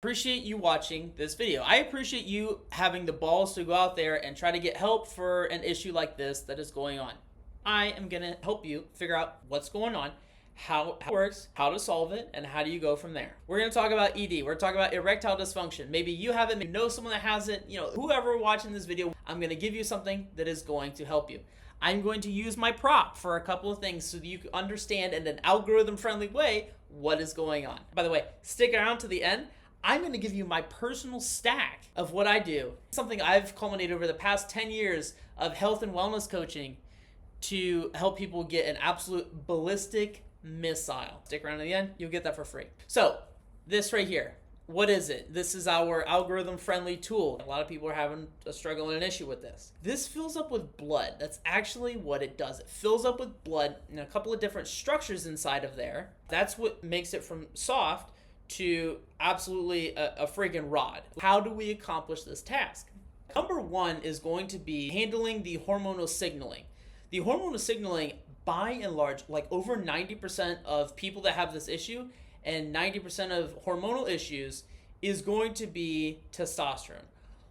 Appreciate you watching this video. I appreciate you having the balls to go out there and try to get help for an issue like this that is going on. I am going to help you figure out what's going on, how it works, how to solve it, and how do you go from there. We're going to talk about ED. We're talking about erectile dysfunction. Maybe you have it, maybe you know someone that has it. Whoever watching this video, I'm going to give you something that is going to help you. I'm going to use my prop for a couple of things so that you can understand in an algorithm-friendly way what is going on. By the way, stick around to the end. I'm going to give you my personal stack of what I do. Something I've culminated over the past 10 years of health and wellness coaching to help people get an absolute ballistic missile. Stick around to the end, you'll get that for free. So, this right here, what is it? This is our algorithm-friendly tool. A lot of people are having a struggle and an issue with this. This fills up with blood. That's actually what it does. It fills up with blood and a couple of different structures inside of there. That's what makes it from soft to absolutely a freaking rod. How do we accomplish this task? Number one is going to be handling the hormonal signaling. The hormonal signaling, by and large, like over 90% of people that have this issue and 90% of hormonal issues is going to be testosterone.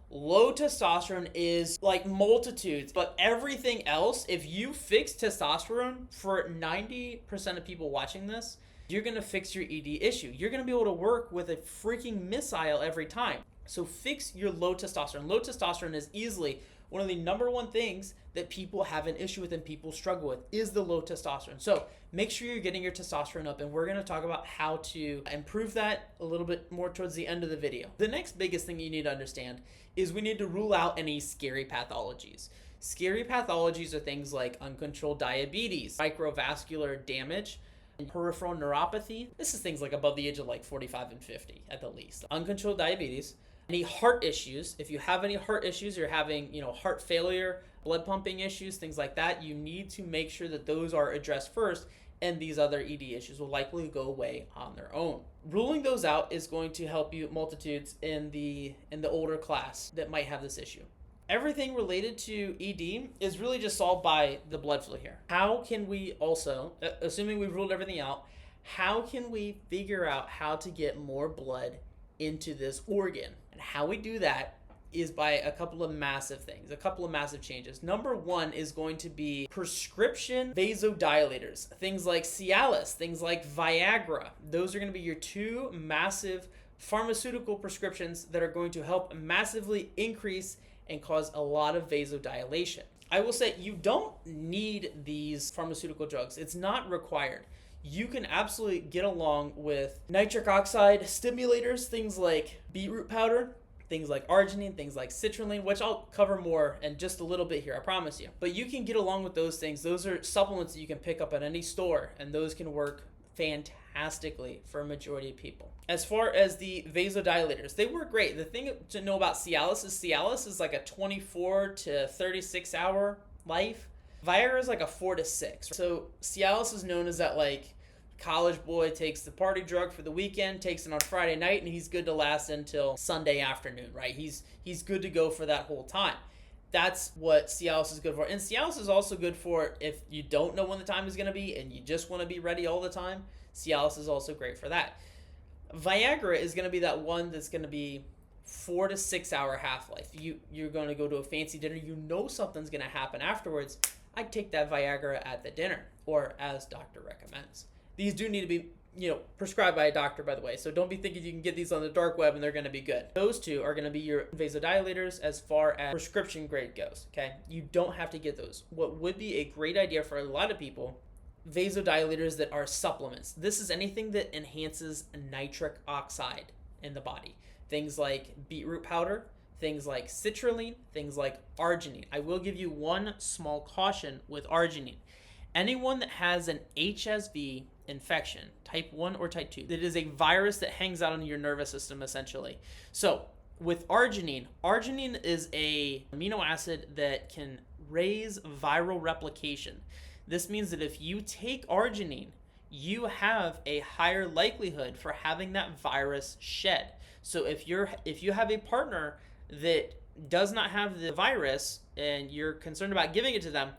Low testosterone is like multitudes, but everything else, if you fix testosterone for 90% of people watching this, you're going to fix your ED issue. You're going to be able to work with a freaking missile every time. So fix your low testosterone. Low testosterone is easily one of the number one things that people have an issue with and people struggle with is the low testosterone. So make sure you're getting your testosterone up, and we're going to talk about how to improve that a little bit more towards the end of the video. The next biggest thing you need to understand is we need to rule out any scary pathologies. Scary pathologies are things like uncontrolled diabetes, microvascular damage, peripheral neuropathy. This is things like above the age of like 45 and 50 at the least. Uncontrolled diabetes, any heart issues. If you have any heart issues, you're having, heart failure, blood pumping issues, things like that, you need to make sure that those are addressed first, and these other ED issues will likely go away on their own. Ruling those out is going to help you multitudes in the older class that might have this issue. Everything related to ED is really just solved by the blood flow here. How can we also, assuming we've ruled everything out, how can we figure out how to get more blood into this organ? And how we do that is by a couple of massive things, a couple of massive changes. Number one is going to be prescription vasodilators, things like Cialis, things like Viagra. Those are going to be your two massive pharmaceutical prescriptions that are going to help massively increase and cause a lot of vasodilation. I will say you don't need these pharmaceutical drugs. It's not required. You can absolutely get along with nitric oxide stimulators, things like beetroot powder, things like arginine, things like citrulline, which I'll cover more in just a little bit here, I promise you. But you can get along with those things. Those are supplements that you can pick up at any store, and those can work fantastically for a majority of people. As far as the vasodilators, they work great. The thing to know about Cialis is like a 24 to 36 hour life. Viagra is like a 4 to 6. So Cialis is known as that like college boy takes the party drug for the weekend, takes it on Friday night, and he's good to last until Sunday afternoon, right? He's good to go for that whole time. That's what Cialis is good for. And Cialis is also good for if you don't know when the time is going to be and you just want to be ready all the time. Cialis is also great for that. Viagra is going to be that one that's going to be 4 to 6 hour half-life. You're going to go to a fancy dinner. You know something's going to happen afterwards. I'd take that Viagra at the dinner or as doctor recommends. These do need to be prescribed by a doctor, by the way. So don't be thinking you can get these on the dark web and they're going to be good. Those two are going to be your vasodilators as far as prescription grade goes, okay? You don't have to get those. What would be a great idea for a lot of people, vasodilators that are supplements. This is anything that enhances nitric oxide in the body. Things like beetroot powder, things like citrulline, things like arginine. I will give you one small caution with arginine. Anyone that has an HSV infection, type 1 or type 2, that is a virus that hangs out on your nervous system essentially. So with arginine is a amino acid that can raise viral replication. This means that if you take arginine, you have a higher likelihood for having that virus shed. So if you have a partner that does not have the virus and you're concerned about giving it to them,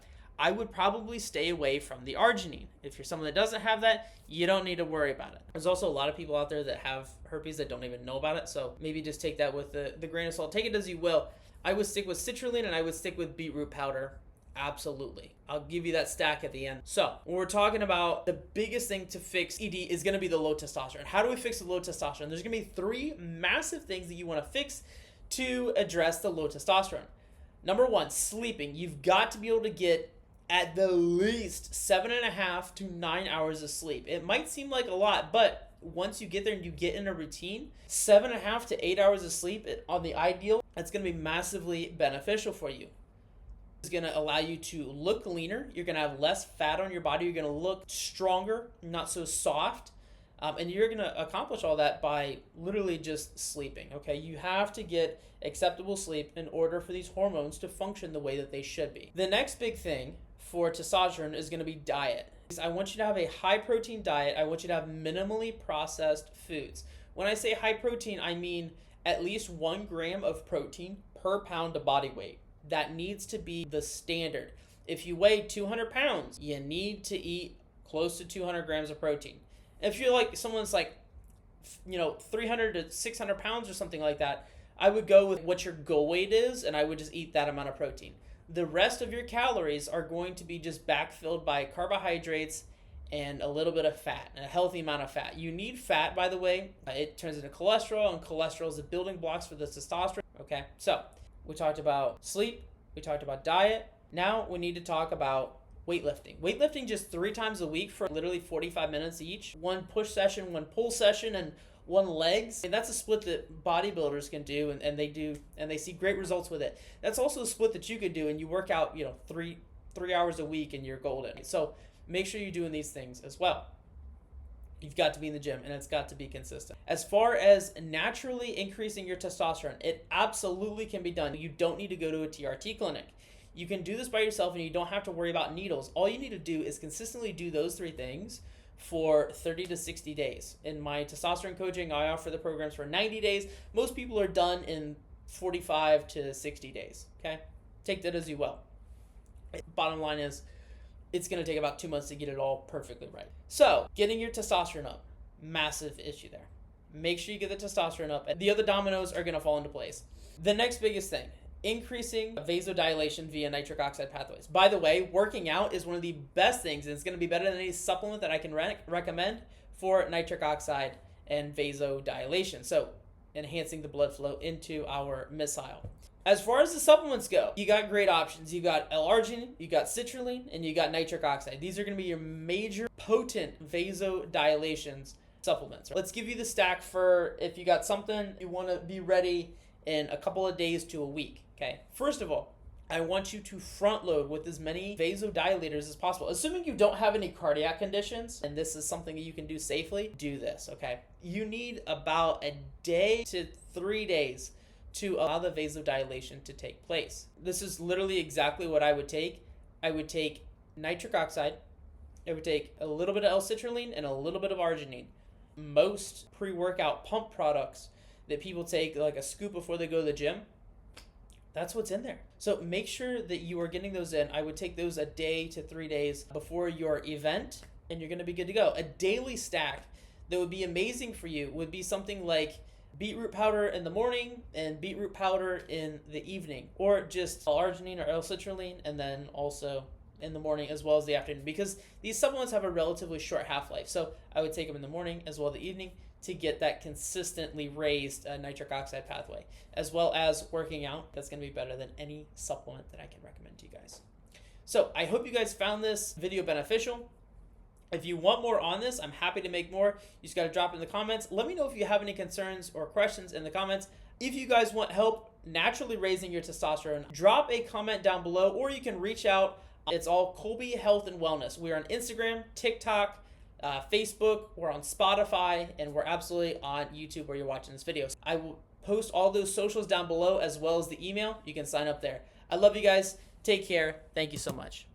I would probably stay away from the arginine. If you're someone that doesn't have that, you don't need to worry about it. There's also a lot of people out there that have herpes that don't even know about it, so maybe just take that with the grain of salt. Take it as you will. I would stick with citrulline and I would stick with beetroot powder. Absolutely. I'll give you that stack at the end. So when we're talking about the biggest thing to fix ED is going to be the low testosterone. How do we fix the low testosterone? There's going to be 3 massive things that you want to fix to address the low testosterone. Number 1, sleeping. You've got to be able to get at the least 7.5 to 9 hours of sleep. It might seem like a lot, but once you get there and you get in a routine, 7.5 to 8 hours of sleep on the ideal, that's going to be massively beneficial for you. It's going to allow you to look leaner. You're going to have less fat on your body. You're going to look stronger, not so soft. And you're going to accomplish all that by literally just sleeping, okay? You have to get acceptable sleep in order for these hormones to function the way that they should be. The next big thing for testosterone is going to be diet. I want you to have a high protein diet. I want you to have minimally processed foods. When I say high protein, I mean at least 1 gram of protein per pound of body weight. That needs to be the standard. If you weigh 200 pounds, you need to eat close to 200 grams of protein. If you're like someone's like, 300 to 600 pounds or something like that, I would go with what your goal weight is, and I would just eat that amount of protein. The rest of your calories are going to be just backfilled by carbohydrates and a little bit of fat, a healthy amount of fat. You need fat, by the way. It turns into cholesterol, and cholesterol is the building blocks for the testosterone. Okay, so we talked about sleep, we talked about diet. Now we need to talk about weightlifting. Weightlifting just 3 times a week for literally 45 minutes each. 1 push session, 1 pull session, and 1 legs. And that's a split that bodybuilders can do, and they see great results with it. That's also a split that you could do, and you work out, 3 hours a week and you're golden. So make sure you're doing these things as well. You've got to be in the gym, and it's got to be consistent. As far as naturally increasing your testosterone, it absolutely can be done. You don't need to go to a TRT clinic. You can do this by yourself, and you don't have to worry about needles. All you need to do is consistently do those 3 things for 30 to 60 days. In my testosterone coaching, I offer the programs for 90 days. Most people are done in 45 to 60 days, okay? Take that as you will. Bottom line is, it's going to take about 2 months to get it all perfectly right. So, getting your testosterone up, massive issue there. Make sure you get the testosterone up, and the other dominoes are going to fall into place. The next biggest thing, increasing vasodilation via nitric oxide pathways. By the way, working out is one of the best things, and it's going to be better than any supplement that I can recommend for nitric oxide and vasodilation. So, enhancing the blood flow into our missile. As far as the supplements go, you got great options. You got L-arginine, you got citrulline, and you got nitric oxide. These are going to be your major potent vasodilation supplements. Let's give you the stack for if you got something you want to be ready in a couple of days to a week. Okay. First of all, I want you to front load with as many vasodilators as possible. Assuming you don't have any cardiac conditions, and this is something that you can do safely, do this, okay? You need about a day to 3 days to allow the vasodilation to take place. This is literally exactly what I would take. I would take nitric oxide, I would take a little bit of L-citrulline and a little bit of arginine. Most pre-workout pump products that people take, like a scoop before they go to the gym, that's what's in there. So make sure that you are getting those in. I would take those a day to 3 days before your event, and you're going to be good to go. A daily stack that would be amazing for you would be something like beetroot powder in the morning and beetroot powder in the evening, or just L-arginine or L-citrulline, and then also in the morning as well as the afternoon, because these supplements have a relatively short half-life. So I would take them in the morning as well as the evening to get that consistently raised nitric oxide pathway, as well as working out. That's going to be better than any supplement that I can recommend to you guys. So I hope you guys found this video beneficial. If you want more on this, I'm happy to make more. You just got to drop it in the comments. Let me know if you have any concerns or questions in the comments. If you guys want help naturally raising your testosterone, drop a comment down below, or you can reach out. It's all Colby Health and Wellness. We're on Instagram, TikTok, Facebook, we're on Spotify, and we're absolutely on YouTube where you're watching this video. I will post all those socials down below as well as the email. You can sign up there. I love you guys. Take care. Thank you so much.